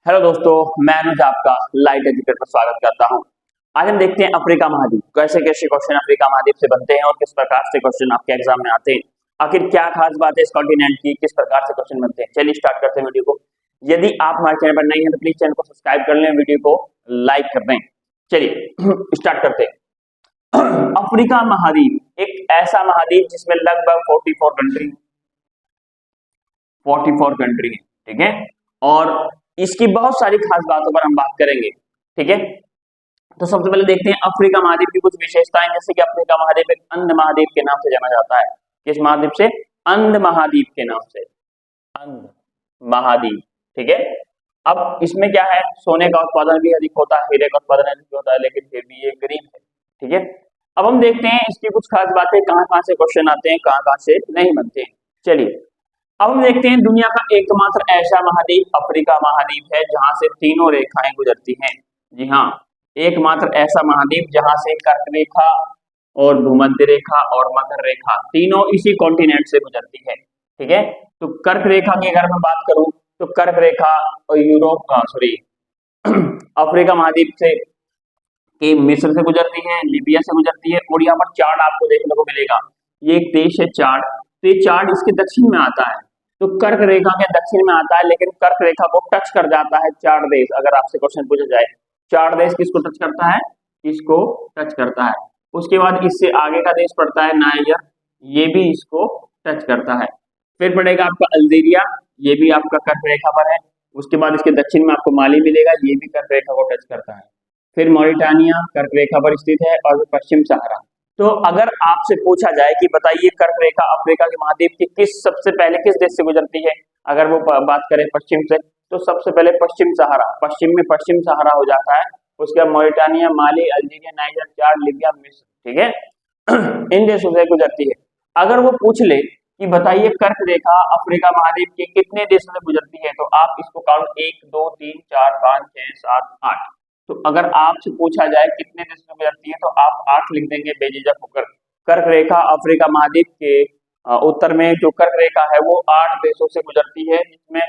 Hello दोस्तों, मैं अनुज आपका लाइट एजुकेटर पर स्वागत करता हूं। आज हम देखते हैं अफ्रीका महाद्वीप, कैसे कैसे क्वेश्चन अफ्रीका महाद्वीप से बनते हैं और किस प्रकार से क्वेश्चन आपके एग्जाम में आते हैं। आखिर क्या खास बात है इस कॉन्टिनेंट की, किस प्रकार से क्वेश्चन बनते हैं। चलिए स्टार्ट करते हैं वीडियो को। यदि आप हमारे चैनल पर नए हैं तो प्लीज चैनल को सब्सक्राइब कर लें, वीडियो को लाइक कर दें। चलिए स्टार्ट करते हैं। अफ्रीका महाद्वीप एक ऐसा महाद्वीप जिसमें लगभग 44 कंट्री है, ठीक है। और इसकी बहुत सारी खास बातों पर हम बात करेंगे, ठीक है। तो सबसे पहले देखते हैं अफ्रीका महाद्वीप की कुछ विशेषताएं, जैसे कि अफ्रीका महाद्वीप एक अंध महाद्वीप के नाम से जाना जाता है। किस महाद्वीप से? अंध महाद्वीप के नाम से, अंध महाद्वीप, ठीक है। अब इसमें क्या है, सोने का उत्पादन भी अधिक होता है, हीरे का उत्पादन अधिक होता है, लेकिन फिर भी ये गरीब है, ठीक है। अब हम देखते हैं इसकी कुछ खास बातें, कहां कहां से क्वेश्चन आते हैं, कहां कहां से नहीं बनते हैं। चलिए अब हम देखते हैं दुनिया का एकमात्र ऐसा महाद्वीप अफ्रीका महाद्वीप है जहां से तीनों रेखाएं गुजरती हैं। जी हाँ, एकमात्र ऐसा महाद्वीप जहां से कर्क रेखा और भूमध्य रेखा और मकर रेखा तीनों इसी कॉन्टिनेंट से गुजरती है, ठीक है। तो कर्क रेखा की अगर मैं बात करूं तो कर्क रेखा यूरोप सॉरी अफ्रीका महाद्वीप से कि मिस्र से गुजरती है, लीबिया से गुजरती है। और यहाँ पर चार्ट आपको देखने को मिलेगा, ये एक देश है चार्ट, तो ये चार्ट इसके दक्षिण में आता है, तो कर्क रेखा के दक्षिण में आता है, लेकिन कर्क रेखा को टच कर जाता है चार देश। अगर आपसे क्वेश्चन पूछा जाए चार देश किसको टच करता है, इसको टच करता है। उसके बाद इससे आगे का देश पड़ता है नाइजर, ये भी इसको टच करता है। फिर पड़ेगा आपका अल्जीरिया, ये भी आपका कर्क रेखा पर है। उसके बाद इसके दक्षिण में आपको माली मिलेगा, ये भी कर्क रेखा को टच करता है। फिर मॉरिटानिया कर्क रेखा पर स्थित है, और पश्चिम सहारा। तो अगर आपसे पूछा जाए कि बताइए कर्क रेखा अफ्रीका के महाद्वीप की सबसे पहले किस देश से गुजरती है, अगर वो बात करें पश्चिम से, तो सबसे पहले पश्चिम सहारा, पश्चिम में पश्चिम सहारा हो जाता है। उसके बाद मॉरिटानिया, माली, अल्जीरिया, नाइजर, चाड, लीबिया, मिस्र, ठीक है। इन देशों से गुजरती है। अगर वो पूछ ले कि बताइए कर्क रेखा अफ्रीका महाद्वीप के कितने देशों से गुजरती है, तो आप इसको काउंट 1 2 3 4 5 6 7 8। तो अगर आपसे पूछा जाए कितने देशों से गुजरती है तो आप 8 लिख देंगे बेझिझक होकर। कर्क रेखा अफ्रीका महाद्वीप के उत्तर में जो कर्क रेखा है वो 8 देशों से गुजरती है, जिसमें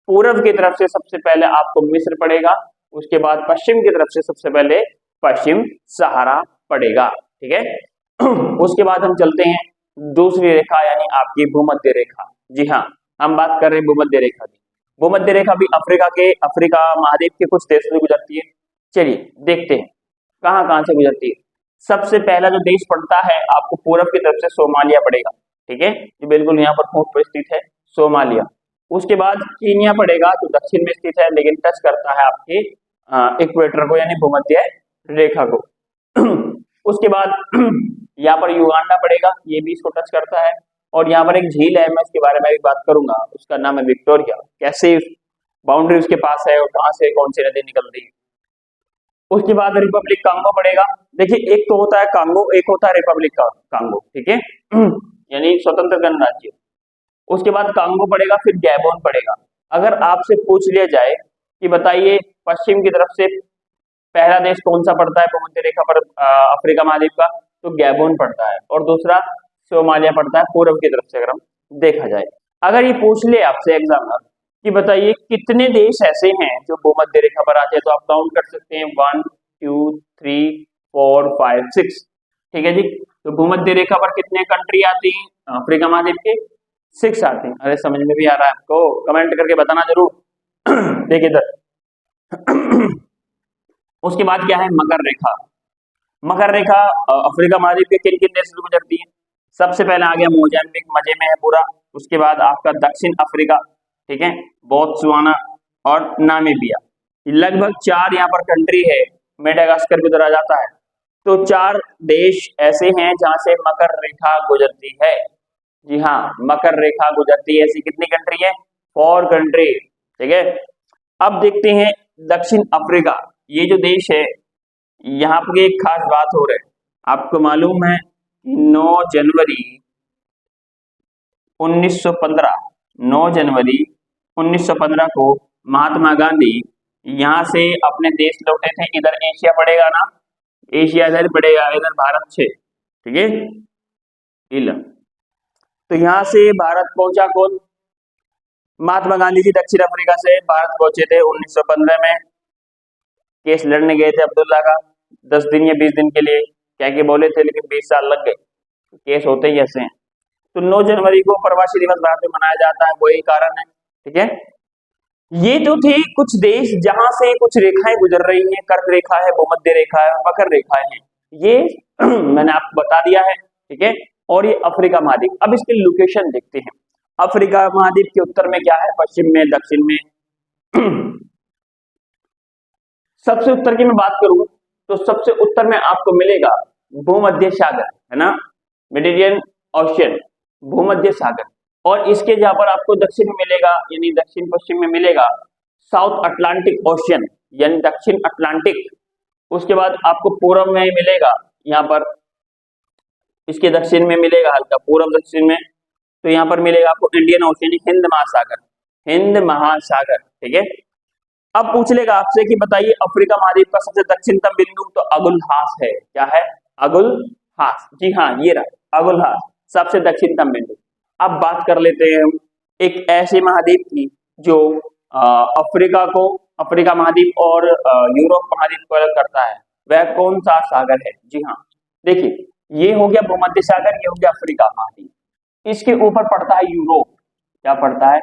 पूर्व की तरफ से सबसे पहले आपको मिस्र पड़ेगा, उसके बाद पश्चिम की तरफ से सबसे पहले पश्चिम सहारा पड़ेगा, ठीक है। उसके बाद हम चलते हैं दूसरी रेखा, यानी आपकी भूमध्य रेखा। जी हाँ, हम बात कर रहे हैं भूमध्य रेखा की। भूमध्य रेखा भी अफ्रीका महाद्वीप के कुछ देशों से गुजरती है। चलिए देखते हैं कहां कहां से गुजरती है। सबसे पहला जो देश पड़ता है आपको पूर्व की तरफ से सोमालिया पड़ेगा, ठीक है, ये बिल्कुल यहाँ पर होंठ पर स्थित है सोमालिया। उसके बाद कीनिया पड़ेगा जो दक्षिण में स्थित है, लेकिन टच करता है आपके इक्वेटर को, यानी भूमध्य रेखा को। उसके बाद यहाँ पर युगांडा पड़ेगा, ये भी इसको टच करता है। और यहाँ पर एक झील है, मैं इसके बारे में भी बात करूंगा, उसका नाम है विक्टोरिया। कैसे बाउंड्री उसके पास है और कहां से कौन सी नदी निकल रही है। उसके बाद रिपब्लिक कांगो पड़ेगा। देखिए एक तो होता है कांगो, एक होता है रिपब्लिक कांगो, ठीक है, यानी स्वतंत्र गणराज्य। उसके बाद कांगो पड़ेगा, फिर गैबोन पड़ेगा। अगर आपसे पूछ लिया जाए कि बताइए पश्चिम की तरफ से पहला देश कौन सा पड़ता है भूमध्य रेखा पर अफ्रीका महाद्वीप का, तो गैबोन पड़ता है, और दूसरा सोमालिया पड़ता है पूर्व की तरफ से, अगर हम देखा जाए। अगर ये पूछ ले आपसे एग्जामिनर कि बताइए कितने देश ऐसे हैं जो भूमध्य रेखा पर आते हैं, तो आप काउंट कर सकते हैं 1 2 3 4 5 6, ठीक है जी। तो भूमध्य रेखा पर कितने कंट्री आती हैं अफ्रीका महाद्वीप के? 6 आते हैं। अरे समझ में भी आ रहा है आपको? कमेंट करके बताना जरूर। देखिए इधर। उसके बाद क्या है मकर रेखा। मकर रेखा अफ्रीका महाद्वीप के किन किन देशों से गुजरती है? सबसे पहले आ गया मोजाम्बिक, मजे में है पूरा। उसके बाद आपका दक्षिण अफ्रीका, ठीक है, बोत्सवाना और नामीबिया। लगभग 4 यहाँ पर कंट्री है, मेडागास्कर भी उधर आ जाता है। तो 4 देश ऐसे हैं जहां से मकर रेखा गुजरती है। जी हाँ, मकर रेखा गुजरती है। ऐसी कितनी कंट्री है? 4 कंट्री, ठीक है। अब देखते हैं दक्षिण अफ्रीका, ये जो देश है, यहाँ पर एक खास बात हो रही है। आपको मालूम है 9 जनवरी 1915 9 जनवरी 1915 को महात्मा गांधी यहाँ से अपने देश लौटे थे। इधर एशिया पड़ेगा ना, एशिया इधर पड़ेगा, इधर भारत से, ठीक है। तो यहाँ से भारत पहुंचा कौन? महात्मा गांधी जी दक्षिण अफ्रीका से भारत पहुंचे थे 1915 में। केस लड़ने गए थे अब्दुल्ला का 10 दिन या 20 दिन के लिए, क्या के बोले थे, लेकिन 20 साल लग गए। केस होते ही ऐसे हैं। तो 9 जनवरी को प्रवासी दिवस भारत में मनाया जाता है, वही कारण है। ठीक है, ये जो थे कुछ देश जहां से कुछ रेखाएं गुजर रही हैं, कर्क रेखा है, भूमध्य रेखा है, मकर रेखाएं हैं, ये मैंने आपको बता दिया है। ठीक है, और ये अफ्रीका महाद्वीप। अब इसकी लोकेशन देखते हैं। अफ्रीका महाद्वीप के उत्तर में क्या है, पश्चिम में, दक्षिण में। सबसे उत्तर की मैं बात करूं तो सबसे उत्तर में आपको मिलेगा भूमध्य सागर, है ना, मेडिटेरियन ओशियन, भूमध्य सागर। और इसके जहां पर आपको दक्षिण में मिलेगा, यानी दक्षिण पश्चिम में मिलेगा साउथ अटलांटिक ओशियन, यानी दक्षिण अटलांटिक। उसके बाद आपको पूर्व में मिलेगा, यहाँ पर इसके दक्षिण में मिलेगा हल्का पूर्व दक्षिण में, तो यहाँ पर मिलेगा आपको इंडियन ओशियन, हिंद महासागर, हिंद महासागर। ठीक है, अब पूछ लेगा आपसे कि बताइए अफ्रीका महाद्वीप का सबसे दक्षिणतम बिंदु, तो अगुलहास है। क्या है, अगुलहास। जी हाँ, ये रहा अगुलहास, सबसे दक्षिणतम बिंदु। अब बात कर लेते हैं हम एक ऐसे महाद्वीप की जो अफ्रीका महाद्वीप और यूरोप महाद्वीप को अलग करता है। वह कौन सा सागर है? जी हाँ, देखिए ये हो गया भूमध्य सागर, ये हो गया अफ्रीका महाद्वीप। इसके ऊपर पड़ता है यूरोप। क्या पड़ता है?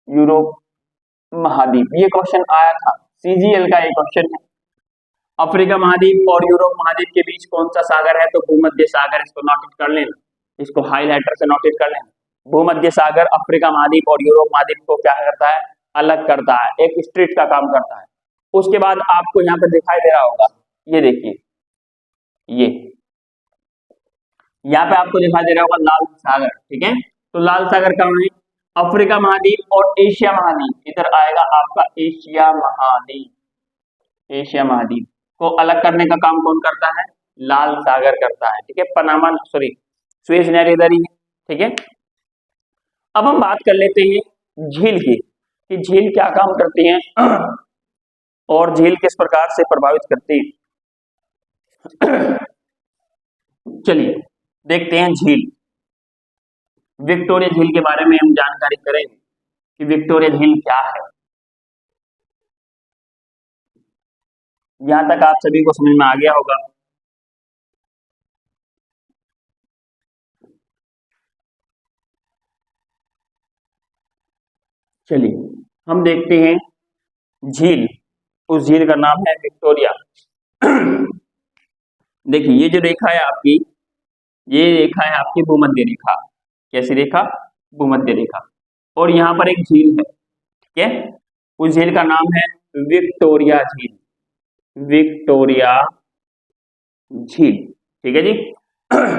यूरोप महाद्वीप। ये क्वेश्चन आया था, सीजीएल का एक क्वेश्चन है। अफ्रीका महाद्वीप और यूरोप महाद्वीप के बीच कौन सा सागर है? तो भूमध्य सागर। इसको नोटिस कर लेना, इसको हाईलाइटर से नोटिस कर लेना। भूमध्य सागर अफ्रीका महाद्वीप और यूरोप महाद्वीप को क्या करता है? अलग करता है, एक स्ट्रिट का काम करता है। उसके बाद आपको यहाँ पे दिखाई दे रहा होगा, ये देखिए, ये यहाँ पे आपको दिखाई दे रहा होगा लाल सागर। ठीक है, तो लाल सागर कहाँ है? अफ्रीका महाद्वीप और एशिया महाद्वीप। इधर आएगा आपका एशिया महाद्वीप। एशिया महाद्वीप को अलग करने का काम कौन करता है? लाल सागर करता है। ठीक है, पनामा सॉरी सुएज नहर इधर ही है। ठीक है, अब हम बात कर लेते हैं झील की, कि झील क्या काम करती है और झील किस प्रकार से प्रभावित करती है। चलिए देखते हैं झील। विक्टोरिया झील के बारे में हम जानकारी करेंगे कि विक्टोरिया झील क्या है। यहां तक आप सभी को समझ में आ गया होगा। चलिए हम देखते हैं झील। उस झील का नाम है विक्टोरिया। देखिए ये जो रेखा है आपकी, ये रेखा है आपकी भूमध्य रेखा। कैसी रेखा? भूमध्य रेखा। और यहाँ पर एक झील है। ठीक है, उस झील का नाम है विक्टोरिया झील। विक्टोरिया झील। ठीक है जी।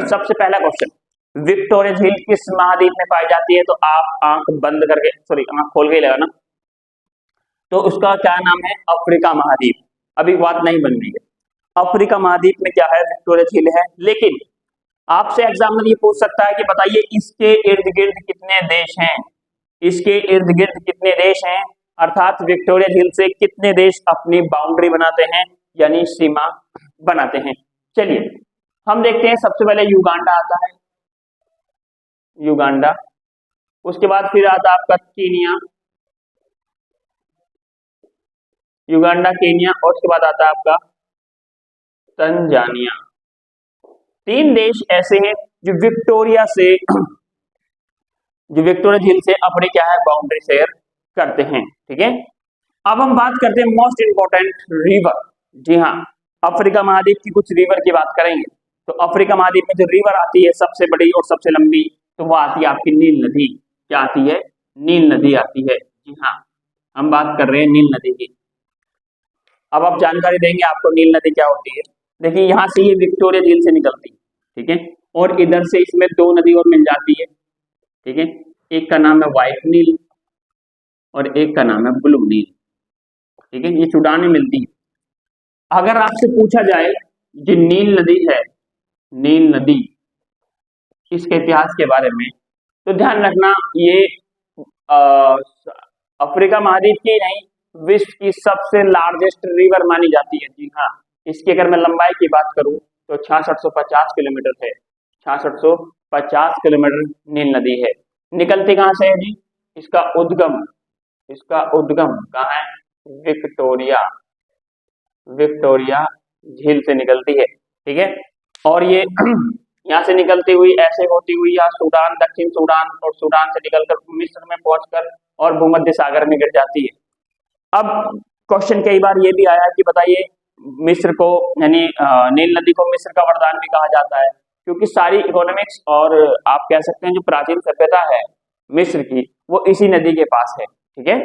सबसे पहला क्वेश्चन, विक्टोरिया झील किस महाद्वीप में पाई जाती है? तो आप आंख बंद करके, सॉरी आंख खोल के लगाना, तो उसका क्या नाम है? अफ्रीका महाद्वीप। अभी बात नहीं बन रही है। अफ्रीका महाद्वीप में क्या है? विक्टोरिया झील है। लेकिन आपसे एग्जामिनर ये पूछ सकता है कि बताइए इसके इर्द गिर्द कितने देश हैं? इसके इर्द गिर्द कितने देश हैं, अर्थात विक्टोरिया झील से कितने देश अपनी बाउंड्री बनाते हैं, यानी सीमा बनाते हैं। चलिए हम देखते हैं। सबसे पहले युगांडा आता है, युगांडा। उसके बाद फिर आता है आपका कीनिया, युगांडा, केनिया, और उसके बाद आता है आपका तंजानिया। 3 देश ऐसे हैं जो विक्टोरिया झील से अपने क्या है? बाउंड्री शेयर करते हैं। ठीक है, अब हम बात करते हैं मोस्ट इंपोर्टेंट रिवर। जी हाँ, अफ्रीका महाद्वीप की कुछ रिवर की बात करेंगे। तो अफ्रीका महाद्वीप में जो रिवर आती है सबसे बड़ी और सबसे लंबी, तो वो आती है आपकी नील नदी। क्या आती है? नील नदी आती है। जी हाँ, हम बात कर रहे हैं नील नदी की। अब आप जानकारी देंगे आपको नील नदी क्या होती है। देखिए यहाँ से ये विक्टोरिया झील से निकलती है। ठीक है, और इधर से इसमें 2 नदी और मिल जाती है। ठीक है, एक का नाम है व्हाइट नील और एक का नाम है ब्लू नील। ठीक है, ये सूडान में मिलती है। अगर आपसे पूछा जाए जो नील नदी है, नील नदी, इसके इतिहास के बारे में, तो ध्यान रखना ये अफ्रीका महाद्वीप की नहीं, विश्व की सबसे लार्जेस्ट रिवर मानी जाती है। जी हाँ, इसकी अगर मैं लंबाई की बात करूं तो 6650 किलोमीटर है। 6650 किलोमीटर नील नदी है। निकलती कहां से है जी? इसका उद्गम, इसका उद्गम कहाँ है? विक्टोरिया, विक्टोरिया झील से निकलती है, ठीक है। और ये यहाँ से निकलती हुई ऐसे होती हुई या सूडान, दक्षिण सूडान, और सूडान से निकलकर मिस्र में पहुंचकर और भूमध्य सागर में गिर जाती है। अब क्वेश्चन कई बार ये भी आया कि बताइए मिस्र को, यानी नील नदी को मिस्र का वरदान भी कहा जाता है, क्योंकि सारी इकोनॉमिक्स और आप कह सकते हैं जो प्राचीन सभ्यता है मिस्र की, वो इसी नदी के पास है, ठीक है।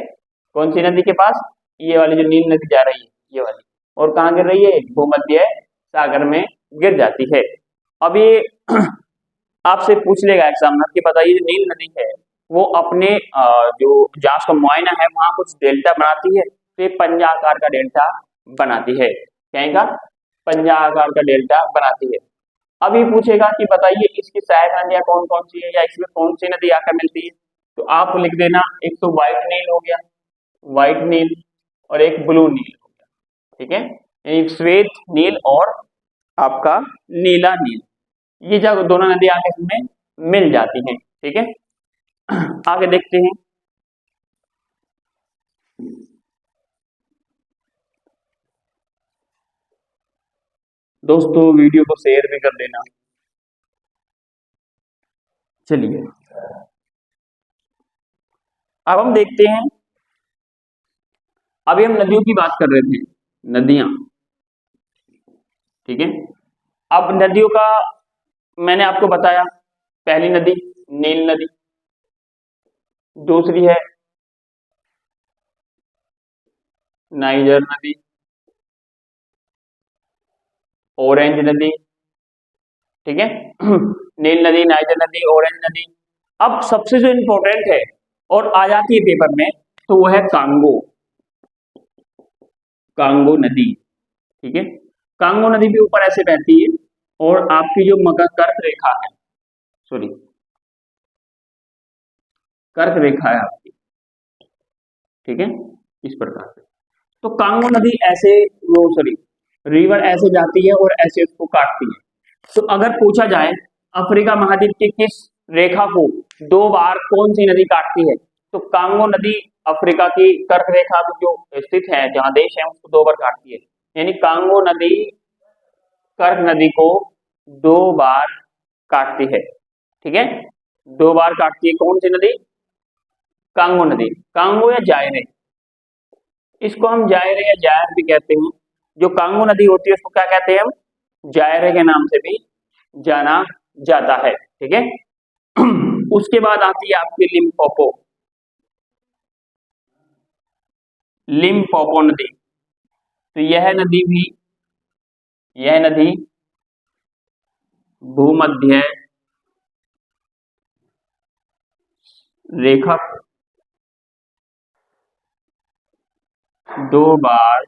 कौन सी नदी के पास? ये वाली जो नील नदी जा रही है, ये वाली। और कहाँ गिर रही है? भूमध्य सागर में गिर जाती है। अब ये आपसे पूछ लेगा एग्जामिनर कि बताइए जो नील नदी है वो अपने जो जहाँ उसका मुआयना है वहां कुछ डेल्टा बनाती है, तो ये पंजा आकार का डेल्टा बनाती है। क्या? पंजा आकार का डेल्टा बनाती है। अब ये पूछेगा कि बताइए इसकी सहायक नदियां कौन कौन सी है, या इसमें कौन सी नदी आकर मिलती है, तो आप लिख देना, एक तो व्हाइट नील हो गया, व्हाइट नील, और एक ब्लू नील हो गया, ठीक है। यानी श्वेत नील और आपका नीला नील, ये जब दोनों नदी आके इसमें मिल जाती हैं, ठीक है। आगे देखते हैं। दोस्तों वीडियो को शेयर भी कर देना। चलिए अब हम देखते हैं, अभी हम नदियों की बात कर रहे थे, नदियां, ठीक है। अब नदियों का मैंने आपको बताया, पहली नदी नील नदी, दूसरी है नाइजर नदी, ऑरेंज नदी, ठीक है। नील नदी, नाइजर नदी, ऑरेंज नदी। अब सबसे जो इंपॉर्टेंट है और आ जाती है पेपर में, तो वो है कांगो, कांगो नदी, ठीक है। कांगो नदी भी ऊपर ऐसे बहती है, और आपकी जो मकर कर्क रेखा है, सॉरी कर्क रेखा है आपकी, ठीक है, इस प्रकार से। तो कांगो नदी ऐसे, वो सॉरी रिवर ऐसे जाती है और ऐसे उसको काटती है। तो अगर पूछा जाए अफ्रीका महाद्वीप की किस रेखा को दो बार कौन सी नदी काटती है, तो कांगो नदी अफ्रीका की कर्क रेखा जो स्थित है, जहां देश है, उसको दो बार काटती है। यानी कांगो नदी कर्क नदी को दो बार काटती है, ठीक है, दो बार काटती है। कौन सी नदी? कांगो नदी। कांगो या जायरे, इसको हम जायरे या जायर भी कहते हैं। जो कांगो नदी होती है उसको क्या कहते हैं हम? जायरे के नाम से भी जाना जाता है, ठीक है। उसके बाद आती है आपकी लिम्पोपो, लिम्पोपो नदी। तो यह नदी भी, यह नदी भूमध्य रेखा दो बार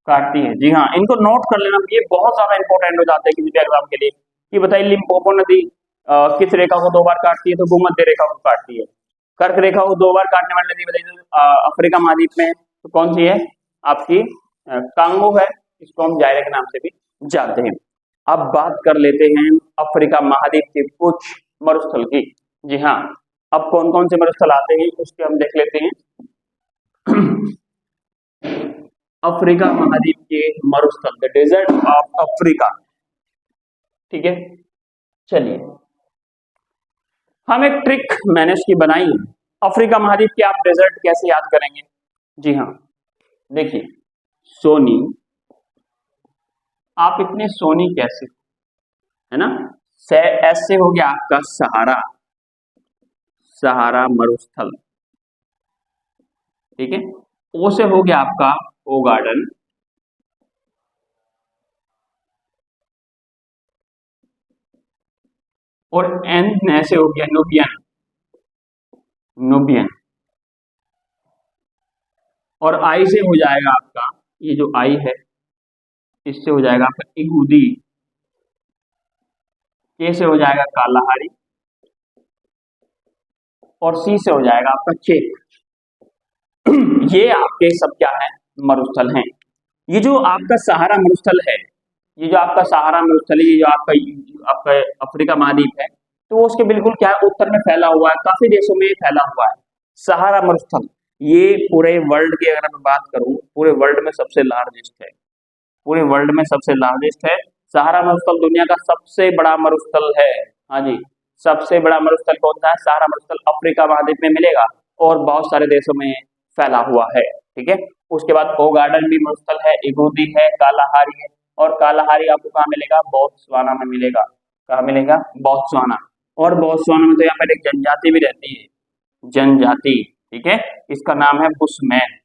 काटती है। जी हाँ, इनको नोट कर लेना, ये बहुत ज्यादा इंपॉर्टेंट हो जाता है किसी भी एग्जाम के लिए, कि बताइए लिम्पोपो नदी किस रेखा को दो बार काटती है, तो भूमध्य रेखा को काटती है। कर्क रेखा को दो बार काटने वाली नदी बताइए अफ्रीका महाद्वीप में, तो कौन सी है? आपकी कांगो है, इसको हम जायरे के नाम से भी जानते हैं। अब बात कर लेते हैं अफ्रीका महाद्वीप के कुछ मरुस्थल की। जी हाँ, अब कौन कौन से मरुस्थल आते हैं उसके हम देख लेते हैं। अफ्रीका महाद्वीप के मरुस्थल, द डेजर्ट ऑफ अफ्रीका, ठीक है। चलिए हम एक ट्रिक मैंने उसकी बनाई है, अफ्रीका महाद्वीप के आप डेजर्ट कैसे याद करेंगे। जी हाँ, देखिए सोनी, आप इतने सोनी कैसे, है ना। एस से हो गया आपका सहारा, सहारा मरुस्थल, ठीक है। ओ से हो गया आपका ओ गार्डन, और एन ऐसे हो गया नुबियन, नुबियन, और आई से हो जाएगा आपका, ये जो आई है इससे हो जाएगा आपका इगूदी, के से हो जाएगा कालाहारी, और सी से हो जाएगा आपका चेक। ये आपके सब क्या है? मरुस्थल हैं। ये जो आपका सहारा मरुस्थल है, ये जो आपका सहारा मरुस्थल है, ये जो आपका अफ्रीका महाद्वीप है, तो वो उसके बिल्कुल क्या है, उत्तर में फैला हुआ है, काफी देशों में फैला हुआ है। सहारा मरुस्थल ये पूरे वर्ल्ड की अगर मैं बात करूं, पूरे वर्ल्ड में सबसे लार्जेस्ट है, पूरे वर्ल्ड में सबसे लार्जेस्ट है। सहारा मरुस्थल दुनिया का सबसे बड़ा मरुस्थल है। हाँ जी, सबसे बड़ा मरुस्थल कौन सा है? सहारा मरुस्थल अफ्रीका महाद्वीप में मिलेगा और बहुत सारे देशों में फैला हुआ है। ठीक है, उसके बाद ओ गार्डन भी मरुस्थल है, इगोदी है, कालाहारी है। और कालाहारी आपको कहाँ मिलेगा? बोत्सवाना में मिलेगा। कहाँ मिलेगा? बोत्सवाना। और बोत्सवाना में तो यहाँ पर एक जनजाति भी रहती है, जनजाति। ठीक है, इसका नाम है बुशमैन।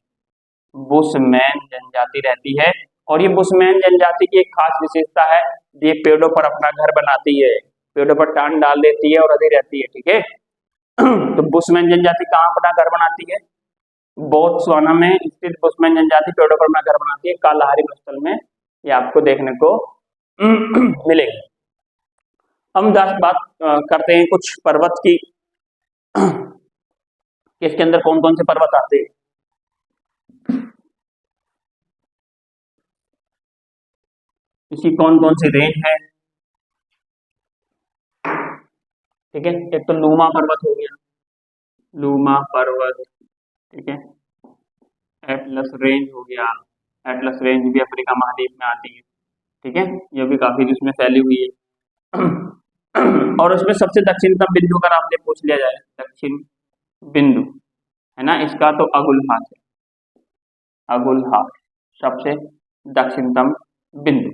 बुशमैन जनजाति रहती है। और ये बुशमैन जनजाति की एक खास विशेषता है, ये पेड़ों पर अपना घर बनाती है, पेड़ों पर टांग डाल देती है और अभी रहती है। ठीक है, तो बुशमैन जनजाति कहाँ अपना घर बनाती है? बोत्सवाना में स्थित बुशमैन जनजाति पेड़ों पर अपना घर बनाती है, कालाहारी मरुस्थल में ये आपको देखने को मिलेगी। हम बात करते हैं कुछ पर्वत की, इसके अंदर कौन कौन से पर्वत आते हैं। इसकी कौन कौन सी रेंज है? ठीक है, एक तो लूमा पर्वत हो गया, लूमा पर्वत। ठीक है, एटलस रेंज हो गया, एटलस रेंज भी अफ्रीका महाद्वीप में आती है। ठीक है, ये भी काफी उसमें फैली हुई है। और उसमें सबसे दक्षिणतम बिंदु अगर आपने पूछ लिया जाए, दक्षिण बिंदु है ना इसका, तो अगुलहाट है, अगुलहाट सबसे दक्षिणतम बिंदु।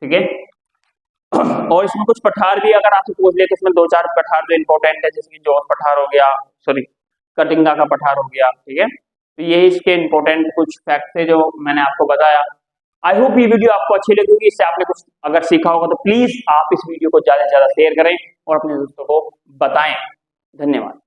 ठीक है, और इसमें कुछ पठार भी अगर आपसे पूछ ले तो इसमें दो चार पठार जो इंपॉर्टेंट है, जैसे कि जोस पठार हो गया, सॉरी कटिंगा का पठार हो गया। ठीक है, तो ये इसके इंपॉर्टेंट कुछ फैक्ट थे जो मैंने आपको बताया। आई होप ये वीडियो आपको अच्छी लगी होगी, इससे आपने कुछ अगर सीखा होगा तो प्लीज आप इस वीडियो को ज्यादा से ज्यादा शेयर करें और अपने दोस्तों को बताएं। धन्यवाद।